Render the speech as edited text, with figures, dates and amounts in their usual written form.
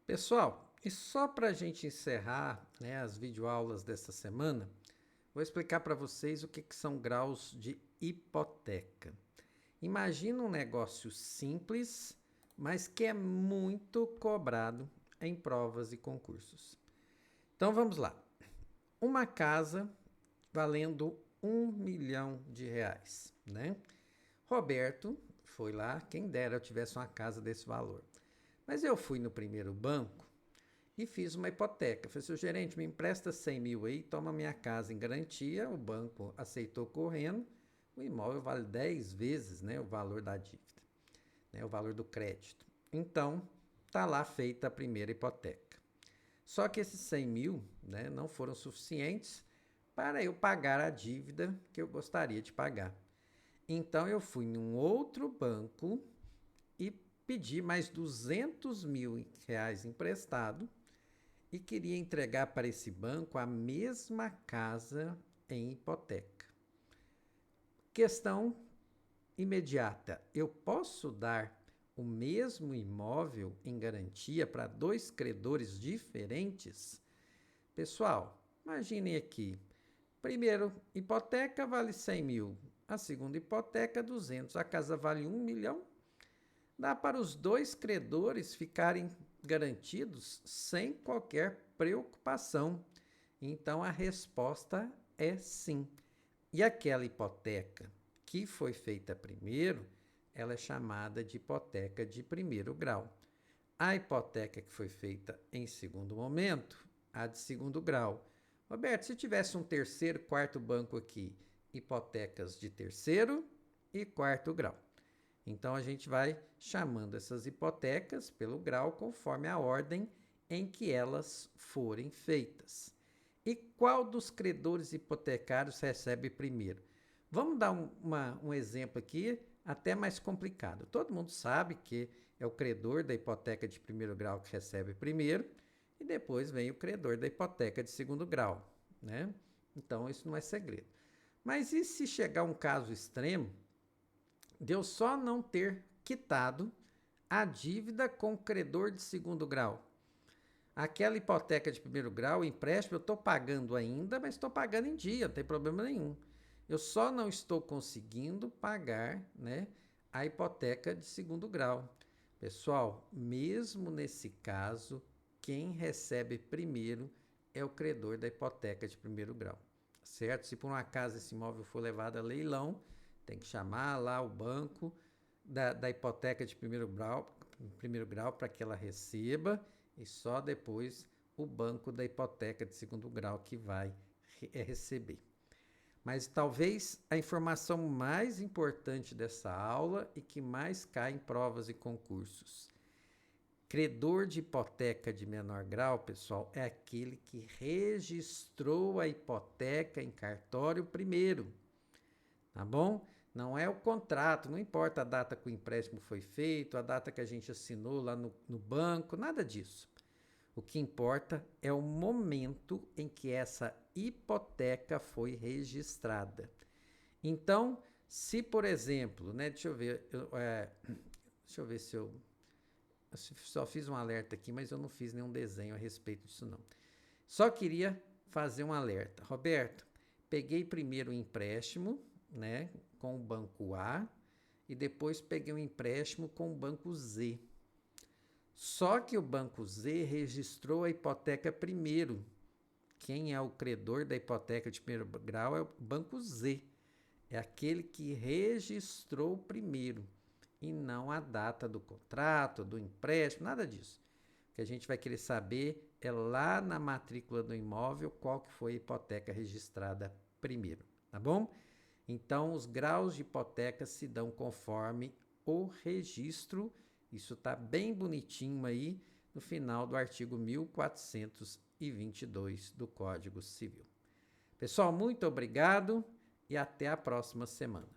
Pessoal, e só para a gente encerrar, né, as videoaulas desta semana, vou explicar para vocês o que são graus de hipoteca. Imagina um negócio simples, mas que é muito cobrado em provas e concursos. Então vamos lá. Uma casa valendo R$ 1 milhão, né? Roberto foi lá, quem dera eu tivesse uma casa desse valor. Mas eu fui no primeiro banco e fiz uma hipoteca. Falei assim, gerente, me empresta 100 mil aí, toma minha casa em garantia. O banco aceitou correndo. O imóvel vale 10 vezes, né, o valor da dívida, né, o valor do crédito. Então, tá lá feita a primeira hipoteca. Só que esses 100 mil, né, não foram suficientes para eu pagar a dívida que eu gostaria de pagar. Então, eu fui num outro banco e pedi mais R$ 200 mil emprestado e queria entregar para esse banco a mesma casa em hipoteca. Questão imediata: eu posso dar o mesmo imóvel em garantia para dois credores diferentes? Pessoal, imaginem aqui. Primeiro, hipoteca vale 100 mil. A segunda hipoteca, 200. A casa vale 1 milhão. Dá para os dois credores ficarem garantidos sem qualquer preocupação. Então a resposta é sim. E aquela hipoteca que foi feita primeiro, ela é chamada de hipoteca de primeiro grau. A hipoteca que foi feita em segundo momento, a de segundo grau. Roberto, se tivesse um terceiro, quarto banco aqui, hipotecas de terceiro e quarto grau. Então a gente vai chamando essas hipotecas pelo grau conforme a ordem em que elas forem feitas. E qual dos credores hipotecários recebe primeiro? Vamos dar um exemplo aqui, até mais complicado. Todo mundo sabe que é o credor da hipoteca de primeiro grau que recebe primeiro, e depois vem o credor da hipoteca de segundo grau, né? Então isso não é segredo. Mas e se chegar um caso extremo de eu só não ter quitado a dívida com o credor de segundo grau? Aquela hipoteca de primeiro grau, o empréstimo, eu estou pagando ainda, mas estou pagando em dia, não tem problema nenhum. Eu só não estou conseguindo pagar, né, a hipoteca de segundo grau. Pessoal, mesmo nesse caso, quem recebe primeiro é o credor da hipoteca de primeiro grau, certo? Se por um acaso esse imóvel for levado a leilão, tem que chamar lá o banco da hipoteca de primeiro grau para que ela receba, e só depois o banco da hipoteca de segundo grau que vai receber. Mas talvez a informação mais importante dessa aula e que mais cai em provas e concursos. Credor de hipoteca de menor grau, pessoal, é aquele que registrou a hipoteca em cartório primeiro, tá bom? Não é o contrato, não importa a data que o empréstimo foi feito, a data que a gente assinou lá no banco, nada disso. O que importa é o momento em que essa hipoteca foi registrada. Então, se por exemplo, né, deixa eu ver se eu só fiz um alerta aqui, mas eu não fiz nenhum desenho a respeito disso não. Só queria fazer um alerta. Roberto, peguei primeiro o empréstimo, né, com o banco A e depois peguei um empréstimo com o banco Z. Só que o banco Z registrou a hipoteca primeiro. Quem é o credor da hipoteca de primeiro grau é o banco Z. É aquele que registrou primeiro e não a data do contrato, do empréstimo, nada disso. O que a gente vai querer saber é lá na matrícula do imóvel qual que foi a hipoteca registrada primeiro, tá bom? Então, os graus de hipoteca se dão conforme o registro. Isso está bem bonitinho aí no final do artigo 1422 do Código Civil. Pessoal, muito obrigado e até a próxima semana.